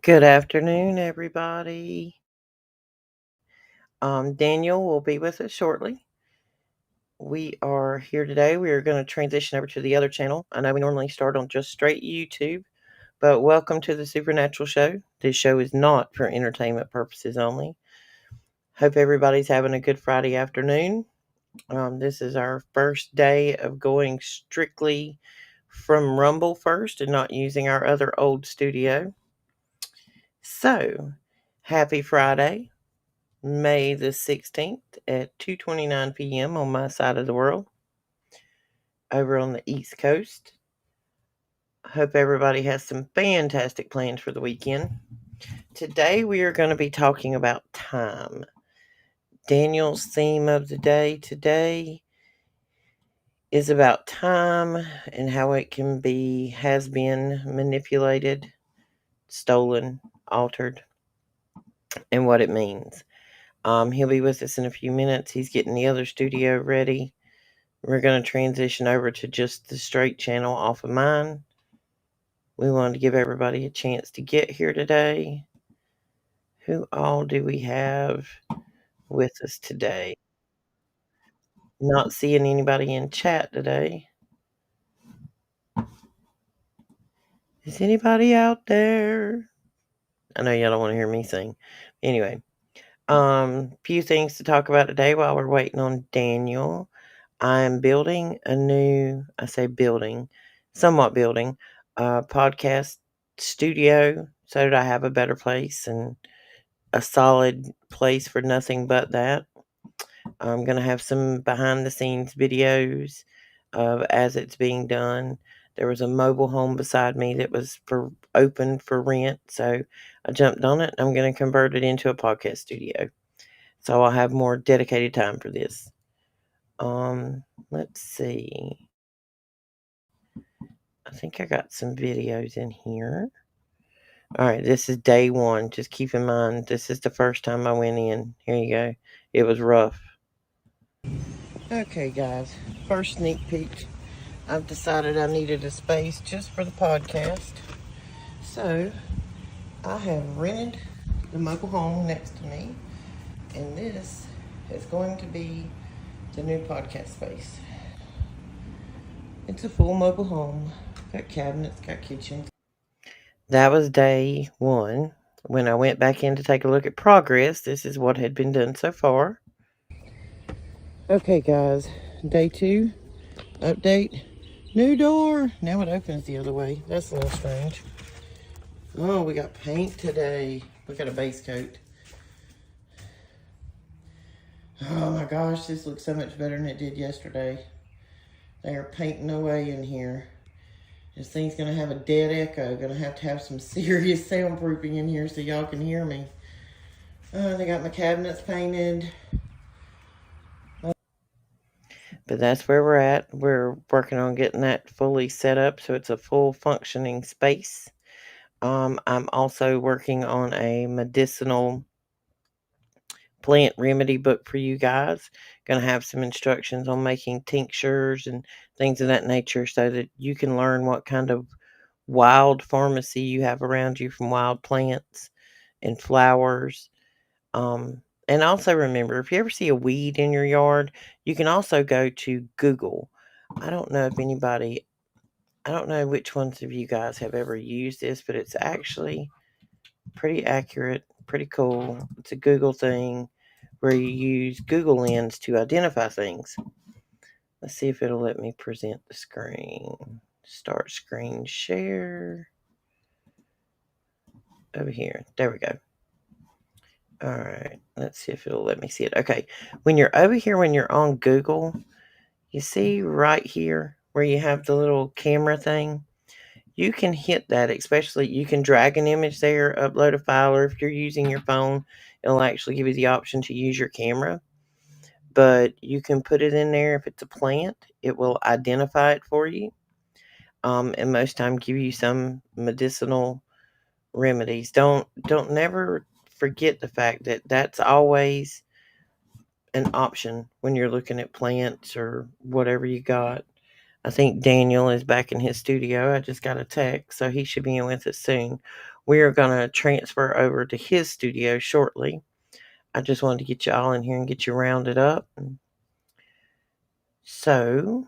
Good afternoon, everybody. Daniel will be with us shortly. We are here today. We are going to transition over to the other channel. I know we normally start on just straight YouTube, but welcome to the Supernatural Show. This show is not for entertainment purposes only. Hope everybody's having a good Friday afternoon. This is our first day of going strictly from Rumble first and not using our other old studio. So, happy Friday. May the 16th at 2:29 p.m. on my side of the world, over on the East Coast. Hope everybody has some fantastic plans for the weekend. Today we are going to be talking about time. Daniel's theme of the day today is about time and how it has been manipulated, stolen, altered, and what it means. He'll be with us in a few minutes. He's getting the other studio ready. We're going to transition over to just the straight channel off of mine. We wanted to give everybody a chance to get here today. Who all do we have with us today? Not seeing anybody in chat today. Is anybody out there? I know y'all don't want to hear me sing. Anyway, few things to talk about today while we're waiting on Daniel. I'm building somewhat building a podcast studio so that I have a better place and a solid place for nothing but that. I'm going to have some behind the scenes videos as it's being done. There was a mobile home beside me that was open for rent, so I jumped on it. I'm going to convert it into a podcast studio, so I'll have more dedicated time for this. Let's see. I think I got some videos in here. All right, this is day one. Just keep in mind, this is the first time I went in. Here you go. It was rough. Okay, guys, first sneak peek. I've decided I needed a space just for the podcast. So, I have rented the mobile home next to me, and this is going to be the new podcast space. It's a full mobile home. Got cabinets, got kitchen. That was day one. When I went back in to take a look at progress, this is what had been done so far. Okay, guys, day two, update. New door. Now it opens the other way. That's a little strange. Oh, we got paint today. We got a base coat. Oh my gosh, this looks so much better than it did yesterday. They are painting away in here. This thing's gonna have a dead echo. Gonna have to have some serious soundproofing in here so y'all can hear me. They got my cabinets painted. But that's where we're at. We're working on getting that fully set up so it's a full functioning space. I'm also working on a medicinal plant remedy book for you guys. Going to have some instructions on making tinctures and things of that nature so that you can learn what kind of wild pharmacy you have around you from wild plants and flowers. And also remember, if you ever see a weed in your yard, you can also go to Google. I don't know which ones of you guys have ever used this, but it's actually pretty accurate, pretty cool. It's a Google thing where you use Google Lens to identify things. Let's see if it'll let me present the screen. Start screen share. Over here. There we go. All right. Let's see if it'll let me see it. Okay. When you're over here, when you're on Google, you see right here where you have the little camera thing? You can hit that, especially you can drag an image there, upload a file, or if you're using your phone, it'll actually give you the option to use your camera. But you can put it in there. If it's a plant, it will identify it for you. And most time give you some medicinal remedies. Don't never forget the fact that that's always an option when you're looking at plants or whatever you got. I think Daniel is back in his studio. I just got a text, so he should be in with us soon. We are going to transfer over to his studio shortly. I just wanted to get you all in here and get you rounded up. So,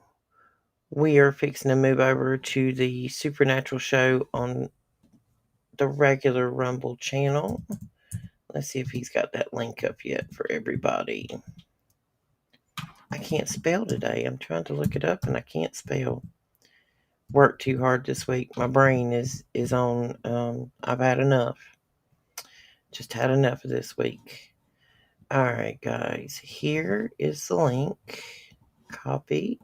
we are fixing to move over to the Supernatural Show on the regular Rumble channel. Let's see if he's got that link up yet for everybody. I can't spell today. I'm trying to look it up and I can't spell. Worked too hard this week. My brain is on. I've had enough. Just had enough of this week. All right, guys. Here is the link. Copy.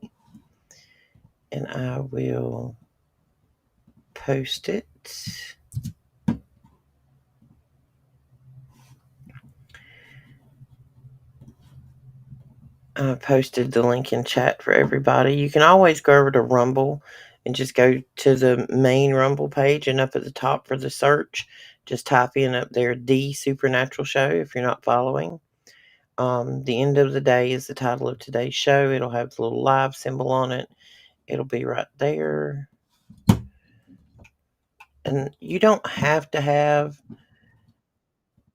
And I will post it. I posted the link in chat for everybody. You can always go over to Rumble and just go to the main Rumble page, and up at the top for the search, just type in up there The Supernatural Show if you're not following. The end of the day is the title of today's show. It'll have the little live symbol on it. It'll be right there. And you don't have to have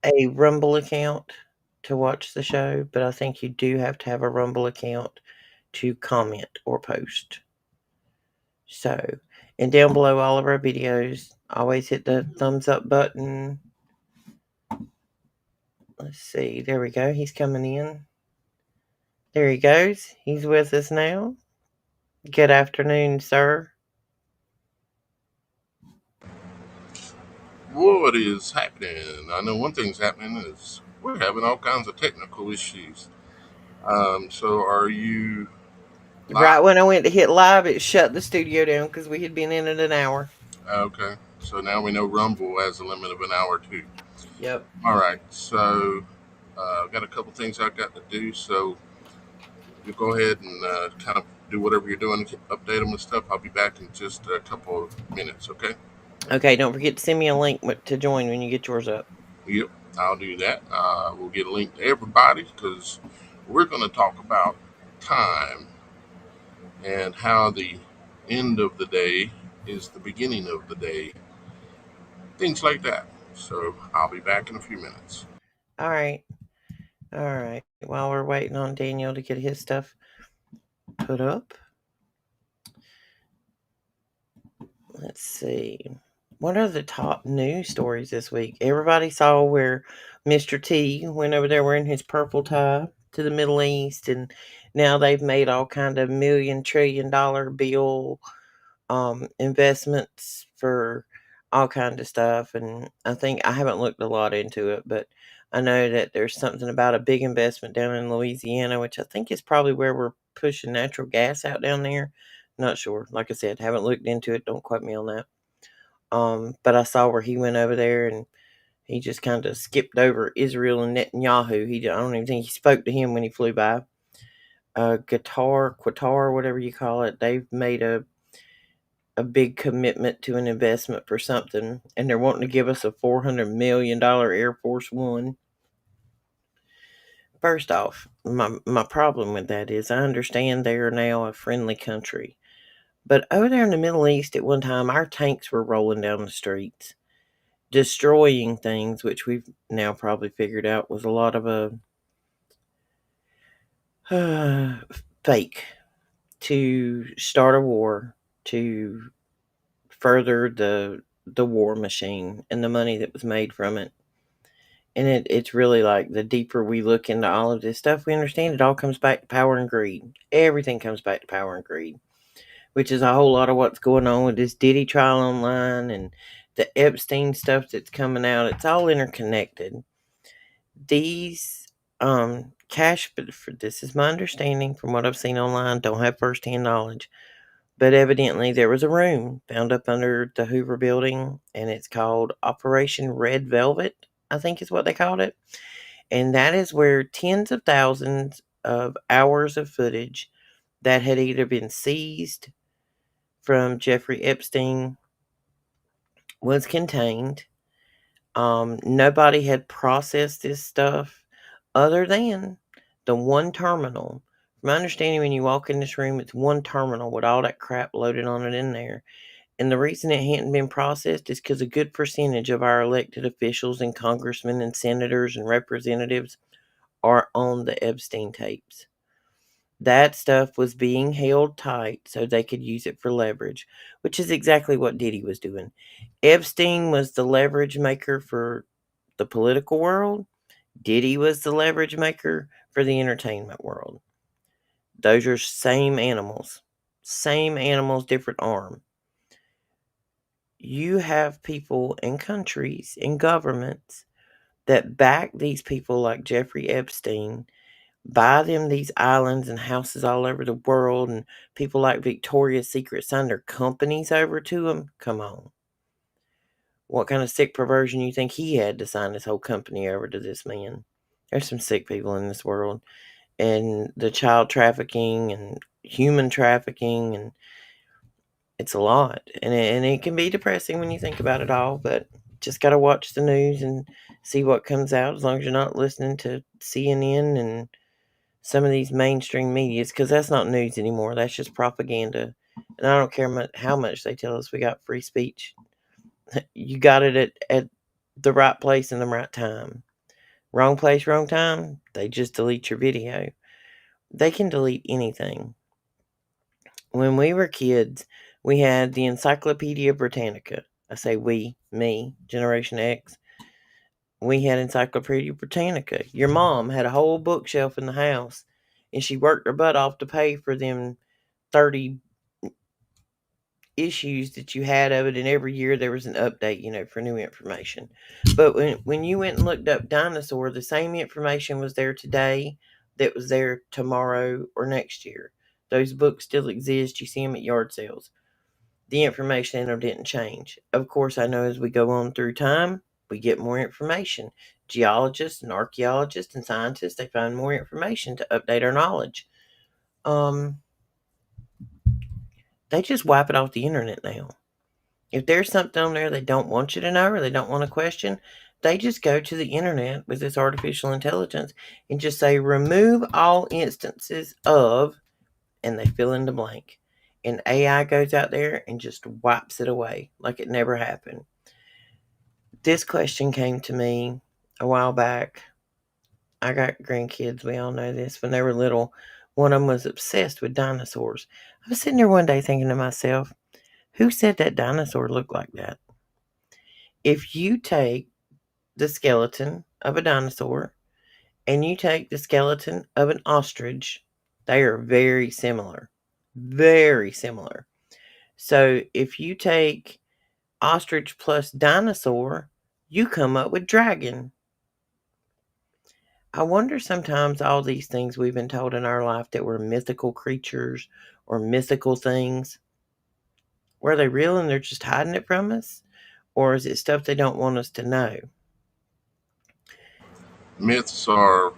a Rumble account to watch the show, but I think you do have to have a Rumble account to comment or post. So, and down below all of our videos, always hit the thumbs up button. Let's see. There we go. He's coming in. There he goes. He's with us now. Good afternoon, sir. What is happening? I know one thing's happening is we're having all kinds of technical issues. So are you Right live? when I went to hit live, it shut the studio down because we had been in it an hour. Okay. So now we know Rumble has a limit of an hour too. Yep. All right. So I've got a couple things I've got to do. So you go ahead and kind of do whatever you're doing, update them and stuff. I'll be back in just a couple of minutes. Okay. Okay, don't forget to send me a link to join when you get yours up. Yep, I'll do that. We'll get a link to everybody because we're going to talk about time and how the end of the day is the beginning of the day, things like that. So I'll be back in a few minutes. All right. All right. While we're waiting on Daniel to get his stuff put up, let's see. What are the top news stories this week? Everybody saw where Mr. T went over there wearing his purple tie to the Middle East, and now they've made all kind of $1,000,000,000,000 bill investments for all kind of stuff. And I think I haven't looked a lot into it, but I know that there's something about a big investment down in Louisiana, which I think is probably where we're pushing natural gas out down there. Not sure. Like I said, haven't looked into it. Don't quote me on that. But I saw where he went over there and he just kind of skipped over Israel and Netanyahu. I don't even think he spoke to him when he flew by. Qatar, whatever you call it. They've made a big commitment to an investment for something, and they're wanting to give us a $400 million Air Force One. First off, my problem with that is I understand they are now a friendly country, but over there in the Middle East at one time, our tanks were rolling down the streets, destroying things, which we've now probably figured out was a lot of a fake to start a war, to further the war machine and the money that was made from it. And it's really like the deeper we look into all of this stuff, we understand it all comes back to power and greed. Everything comes back to power and greed, which is a whole lot of what's going on with this Diddy trial online and the Epstein stuff that's coming out. It's all interconnected. These but for this is my understanding from what I've seen online, don't have firsthand knowledge. But evidently there was a room found up under the Hoover building and it's called Operation Red Velvet, I think is what they called it. And that is where tens of thousands of hours of footage that had either been seized from Jeffrey Epstein was contained. Nobody had processed this stuff other than the one terminal. From my understanding, when you walk in this room, it's one terminal with all that crap loaded on it in there. And the reason it hadn't been processed is because a good percentage of our elected officials and congressmen and senators and representatives are on the Epstein tapes. That stuff was being held tight so they could use it for leverage, which is exactly what Diddy was doing. Epstein was the leverage maker for the political world. Diddy was the leverage maker for the entertainment world. Those are same animals. Same animals, different arm. You have people and countries and governments that back these people like Jeffrey Epstein, buy them these islands and houses all over the world, and people like Victoria's Secret sign their companies over to them. Come on. What kind of sick perversion you think he had to sign his whole company over to this man? There's some sick people in this world. And the child trafficking and human trafficking, and it's a lot. And it can be depressing when you think about it all, but just got to watch the news and see what comes out as long as you're not listening to CNN and some of these mainstream medias, because that's not news anymore. That's just propaganda. And I don't care how much they tell us we got free speech. You got it at the right place and the right time. Wrong place, wrong time, they just delete your video. They can delete anything. When we were kids, we had the Encyclopedia Britannica. I say we, me, Generation X. We had Encyclopedia Britannica. Your mom had a whole bookshelf in the house, and she worked her butt off to pay for them 30 issues that you had of it, and every year there was an update, for new information. But when you went and looked up dinosaur, the same information was there today that was there tomorrow or next year. Those books still exist. You see them at yard sales. The information in them didn't change. Of course, I know as we go on through time, we get more information. Geologists and archaeologists and scientists, they find more information to update our knowledge. Um, they just wipe it off the internet now. If there's something on there they don't want you to know or they don't want to question, they just go to the internet with this artificial intelligence and just say, remove all instances of, and they fill in the blank. And AI goes out there and just wipes it away like it never happened. This question came to me a while back. I got grandkids, we all know this. When they were little, one of them was obsessed with dinosaurs. I was sitting there one day thinking to myself, who said that dinosaur looked like that? If you take the skeleton of a dinosaur and you take the skeleton of an ostrich, they are very similar. Very similar. So if you take ostrich plus dinosaur, you come up with dragon. I wonder sometimes all these things we've been told in our life that were mythical creatures or mythical things, were they real and they're just hiding it from us? Or is it stuff they don't want us to know? Myths are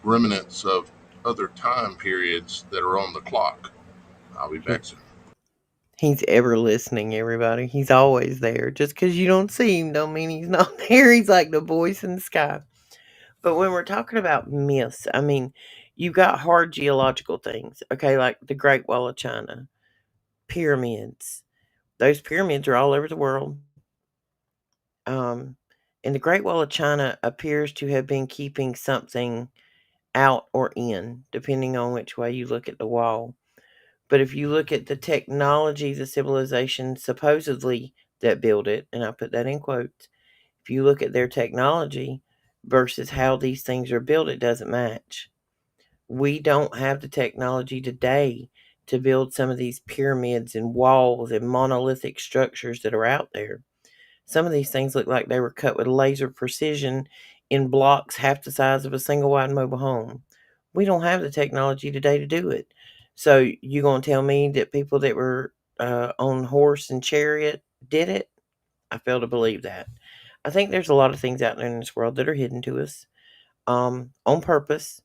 remnants of other time periods that are on the clock. I'll be back soon. He's ever listening, everybody. He's always there. Just because you don't see him don't mean he's not there. He's like the voice in the sky. But when we're talking about myths, I mean, you've got hard geological things, okay, like the Great Wall of China, pyramids. Those pyramids are all over the world. Um, and the Great Wall of China appears to have been keeping something out or in, depending on which way you look at the wall. But if you look at the technology, the civilization supposedly that built it, and I put that in quotes, if you look at their technology versus how these things are built, it doesn't match. We don't have the technology today to build some of these pyramids and walls and monolithic structures that are out there. Some of these things look like they were cut with laser precision in blocks half the size of a single wide mobile home. We don't have the technology today to do it. So you gonna tell me that people that were on horse and chariot did it? I fail to believe that. I think there's a lot of things out there in this world that are hidden to us on purpose.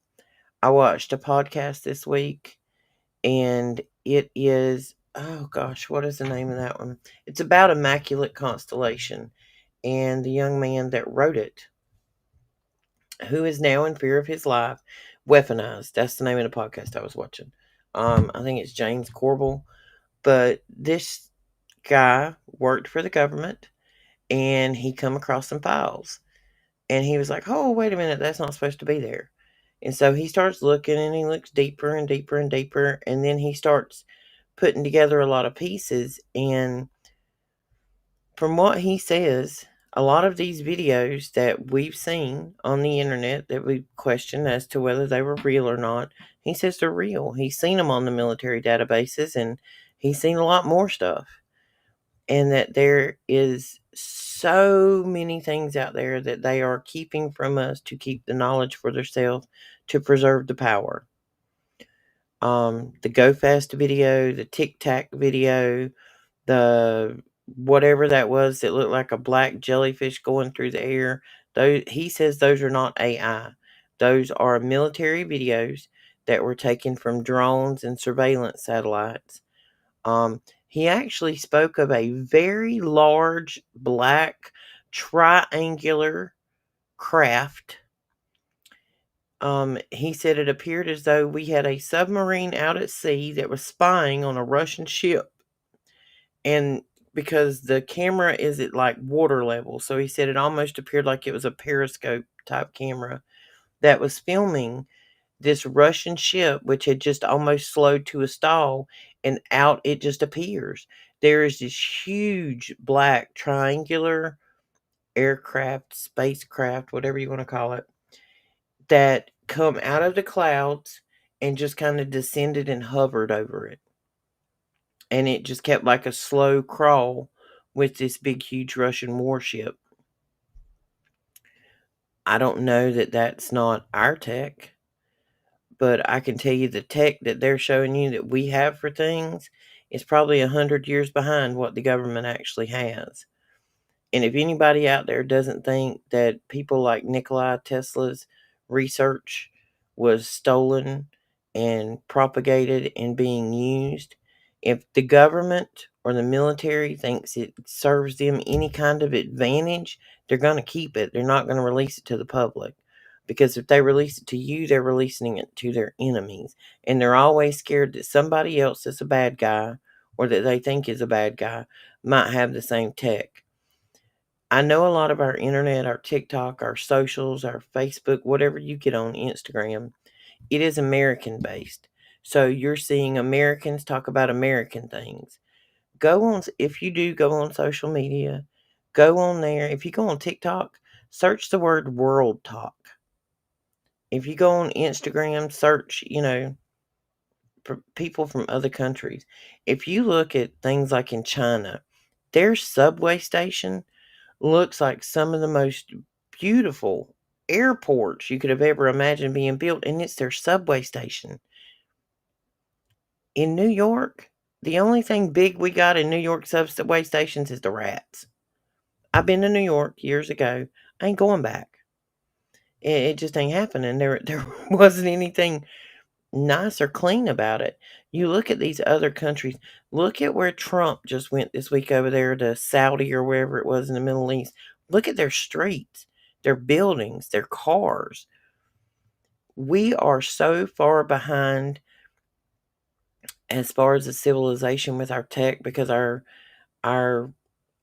I watched a podcast this week, and it is, oh gosh, what is the name of that one? It's about Immaculate Constellation, and the young man that wrote it, who is now in fear of his life, weaponized. That's the name of the podcast I was watching. I think it's James Corbell, but this guy worked for the government, and he come across some files, and he was like, "Oh, wait a minute, that's not supposed to be there." And so he starts looking, and he looks deeper and deeper and deeper, and then he starts putting together a lot of pieces. And from what he says, a lot of these videos that we've seen on the internet that we question as to whether they were real or not, he says they're real. He's seen them on the military databases, and he's seen a lot more stuff. And that there is so many things out there that they are keeping from us to keep the knowledge for themselves to preserve the power. The Go Fast video, the Tic Tac video, the whatever that was that looked like a black jellyfish going through the air. Those, he says those are not AI. Those are military videos that were taken from drones and surveillance satellites. He actually spoke of a very large black triangular craft. He said it appeared as though we had a submarine out at sea that was spying on a Russian ship. And because the camera is at like water level, so he said it almost appeared like it was a periscope type camera that was filming this Russian ship, which had just almost slowed to a stall, and out it just appears. There is this huge black triangular aircraft, spacecraft, whatever you want to call it, that come out of the clouds and just kind of descended and hovered over it. And it just kept like a slow crawl with this big, huge Russian warship. I don't know that that's not our tech, but I can tell you the tech that they're showing you that we have for things is probably 100 years behind what the government actually has. And if anybody out there doesn't think that people like Nikola Tesla's research was stolen and propagated and being used, if the government or the military thinks it serves them any kind of advantage, they're going to keep it. They're not going to release it to the public. Because if they release it to you, they're releasing it to their enemies. And they're always scared that somebody else that's a bad guy or that they think is a bad guy might have the same tech. I know a lot of our internet, our TikTok, our socials, our Facebook, whatever you get on Instagram, it is American based. So you're seeing Americans talk about American things. Go on, if you do go on social media, go on there. If you go on TikTok, search the word world talk. If you go on Instagram, search, for people from other countries. If you look at things like in China, their subway station looks like some of the most beautiful airports you could have ever imagined being built, and it's their subway station. In New York, the only thing big we got in New York subway stations is the rats. I've been to New York years ago. I ain't going back. It just ain't happening. There wasn't anything nice or clean about it. You look at these other countries. Look at where Trump just went this week over there to Saudi or wherever it was in the Middle East. Look at their streets, their buildings, their cars. We are so far behind as far as the civilization with our tech because our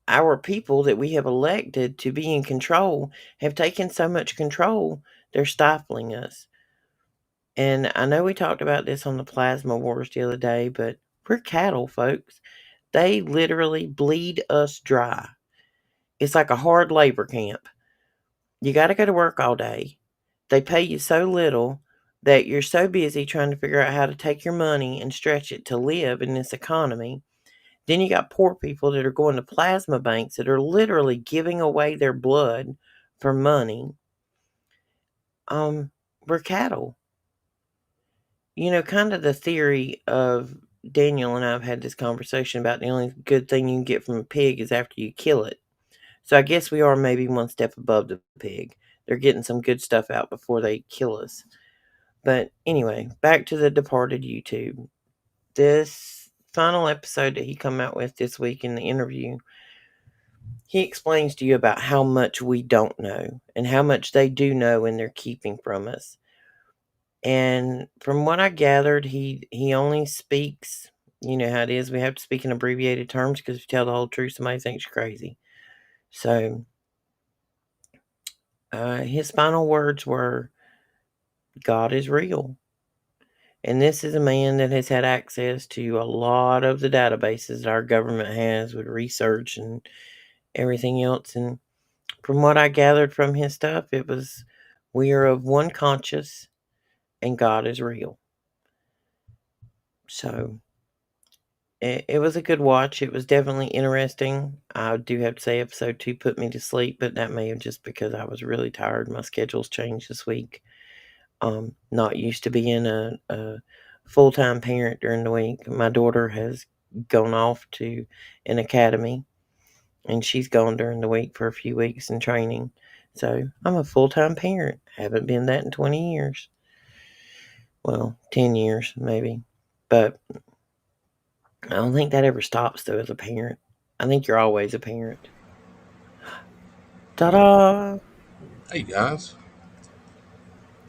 our people that we have elected to be in control have taken so much control, they're stifling us. And I know we talked about this on the plasma wars the other day, but we're cattle, folks. They literally bleed us dry. It's like a hard labor camp. You got to go to work all day. They pay you so little that you're so busy trying to figure out how to take your money and stretch it to live in this economy. Then you got poor people that are going to plasma banks that are literally giving away their blood for money. We're cattle. Kind of the theory of Daniel and I have had this conversation about the only good thing you can get from a pig is after you kill it. So I guess we are maybe one step above the pig. They're getting some good stuff out before they kill us. But anyway, back to the departed YouTube. This final episode that he come out with this week in the interview, he explains to you about how much we don't know and how much they do know and they're keeping from us. And from what I gathered, he only speaks, you know how it is, we have to speak in abbreviated terms because if you tell the whole truth, somebody thinks you're crazy. So his final words were, God is real. And this is a man that has had access to a lot of the databases that our government has with research and everything else. And from what I gathered from his stuff, it was, we are of one conscious and God is real. So it was a good watch. It was definitely interesting. I do have to say episode 2 put me to sleep, but that may have just because I was really tired. My schedule's changed this week. Not used to being a full-time parent during the week. My daughter has gone off to an academy, and she's gone during the week for a few weeks in training. So I'm a full-time parent. Haven't been that in 20 years. Well, 10 years maybe. But I don't think that ever stops, though, as a parent. I think you're always a parent. Ta-da! Hey guys,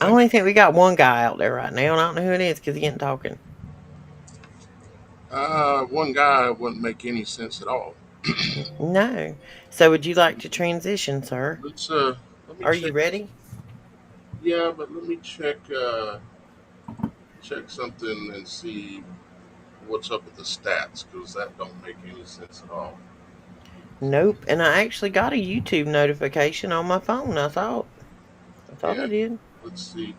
I thanks. only think we got one guy out there right now, and I don't know who it is because he ain't talking. One guy wouldn't make any sense at all. No. So would you like to transition, sir? Let me Are you check. ready? Yeah, but let me check something and see what's up with the stats because that don't make any sense at all. Nope. And I actually got a YouTube notification on my phone, I thought. I thought I Yeah, did. let's see.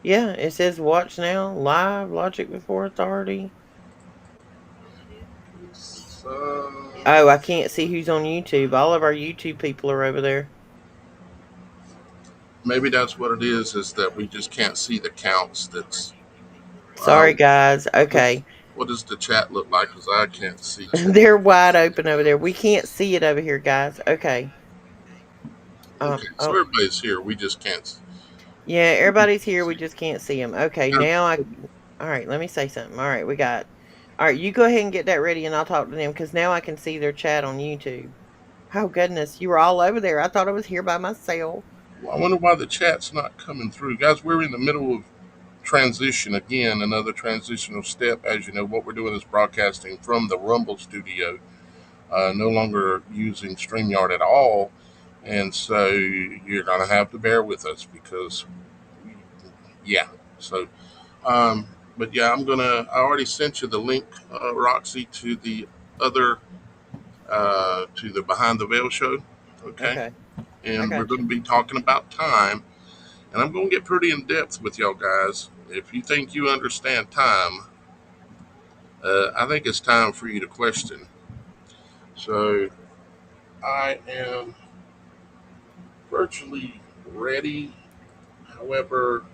Yeah, it says watch now, live, Logic Before Authority. It's, Oh, I can't see who's on YouTube. All of our YouTube people are over there. maybe that's what it is that we just can't see the counts. That's uh, Sorry, guys. what's Okay. what does the chat look like? Because I can't see. They're wide open over there. We can't see it over here, guys. Okay. Okay, so Oh, everybody's here. We just can't. yeah, We just everybody's can't here. We see. just can't see them. Okay, Yeah, now all right, let me say something. All right, we got All right, you go ahead and get that ready, and I'll talk to them because now I can see their chat on YouTube. Oh goodness, you were all over there. I thought I was here by myself. Well, I wonder why the chat's not coming through. Guys, we're in the middle of transition again, another transitional step. As you know, what we're doing is broadcasting from the Rumble studio, no longer using StreamYard at all. And so you're going to have to bear with us because, yeah. So, um, but yeah, I already sent you the link, Roxy, to the other, to the Behind the Veil show. Okay. Okay, I And we're got going you. to be talking about time. And I'm going to get pretty in depth with y'all guys. If you think you understand time, I think it's time for you to question. So I am virtually ready. However,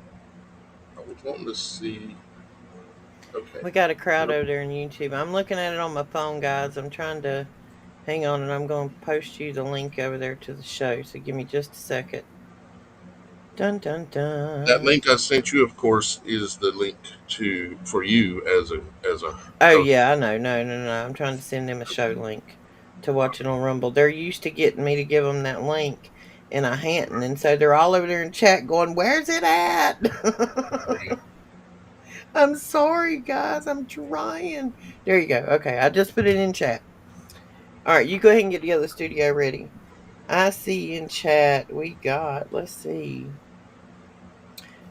I was wanting to see. Okay. We got a crowd over there on YouTube. I'm looking at it on my phone, guys. I'm trying to hang on, and I'm going to post you the link over there to the show. So give me just a second. Dun dun That dun. link I sent you, of course, is the link to for you as a Oh host. yeah, I know. No, no, no. I'm trying to send them a show link to watch it on Rumble. They're used to getting me to give them that link, and I hadn't, and so they're all over there in chat going, "Where's it at?" Okay. I'm sorry, guys. I'm trying. There you go. Okay, I just put it in chat. All right, you go ahead and get the other studio ready. I see in chat we got. Let's see,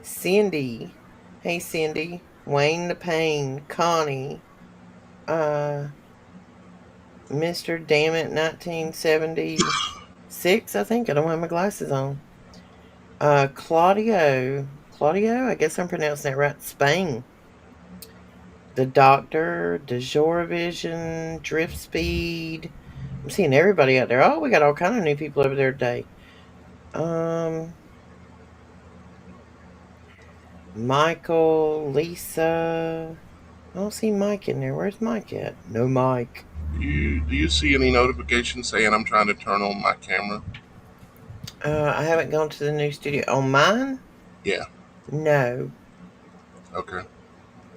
Cindy. Hey, Cindy. Wayne the Pain. Connie. Uh, Mr. Dammit 1976, I think. I don't have my glasses on. Claudio. Claudio, I guess I'm pronouncing that right. Spain. The Doctor, Vision, Drift Speed. I'm seeing everybody out there. Oh, we got all kind of new people over there today. Um, Michael, Lisa. I don't see Mike in there. Where's Mike at? No Mike. Do you see any notifications saying I'm trying to turn on my camera? I haven't gone to the new studio. On mine? Yeah. No. Okay.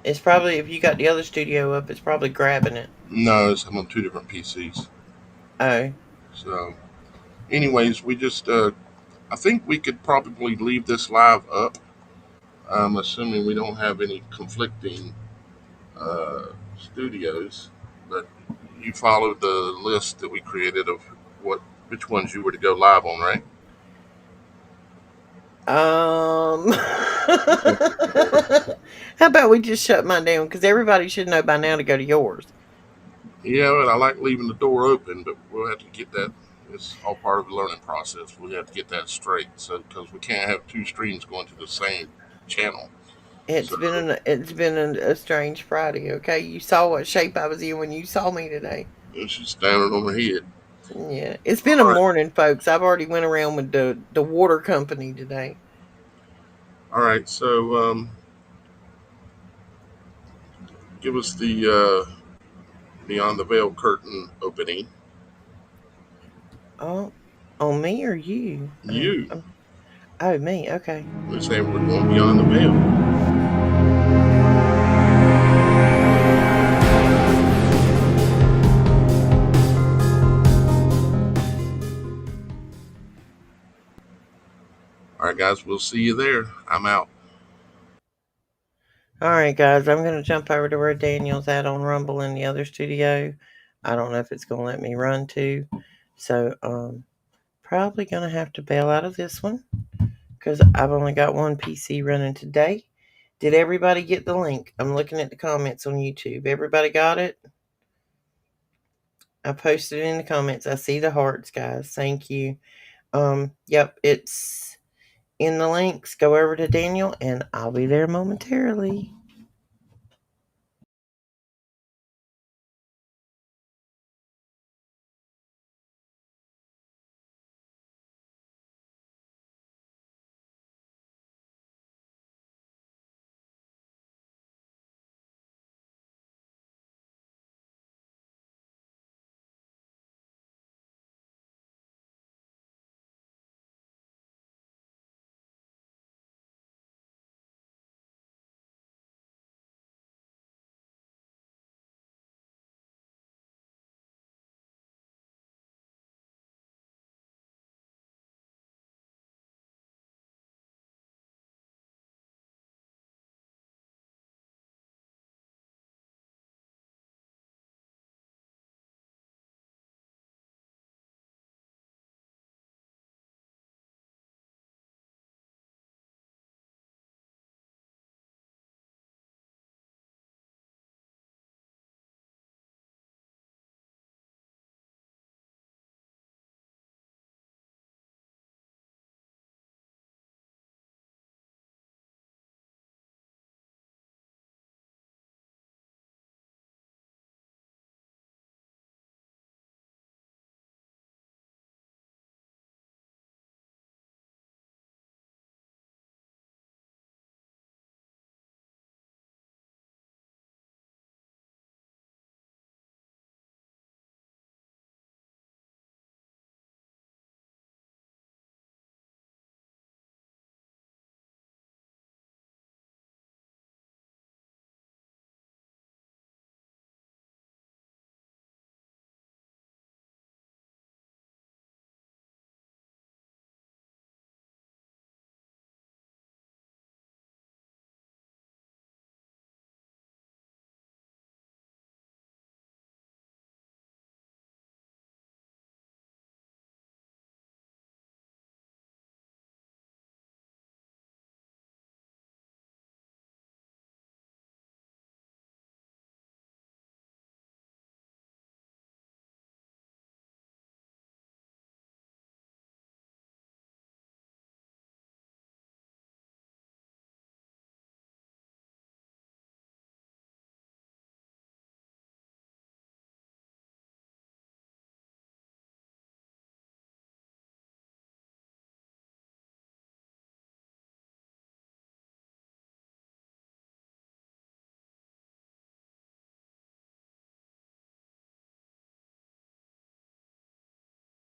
It's probably, if you got the other studio up, it's probably grabbing it. No, I'm on two different PCs. Oh. So, anyways, we just I think we could probably leave this live up. Assuming we don't have any conflicting studios. But you followed the list that we created of which ones you were to go live on, right? How about we just shut mine down? Because everybody should know by now to go to yours. Yeah, and I like leaving the door open, but we'll have to get that. It's all part of the learning process. We have to get that straight, so because we can't have two streams going to the same channel. So It's been a strange Friday. Okay, you saw what shape I was in when you saw me today. she's standing on her head. Yeah, it's been a All right, morning, folks. I've already went around with the water company today. all right. So give us the beyond the veil curtain opening. Oh, on me or you? You, Oh, me. Okay. we're saying we're going beyond the veil. All right, guys, we'll see you there. I'm out. All right, guys. I'm gonna jump over to where Daniel's at on Rumble in the other studio. I don't know if it's gonna let me run to, so probably gonna have to bail out of this one because I've only got one PC running today. Did everybody get the link? I'm looking at the comments on YouTube. Everybody got it? I posted it in the comments. I see the hearts, guys. Thank you. Yep, it's in the links. Go over to Daniel and I'll be there momentarily.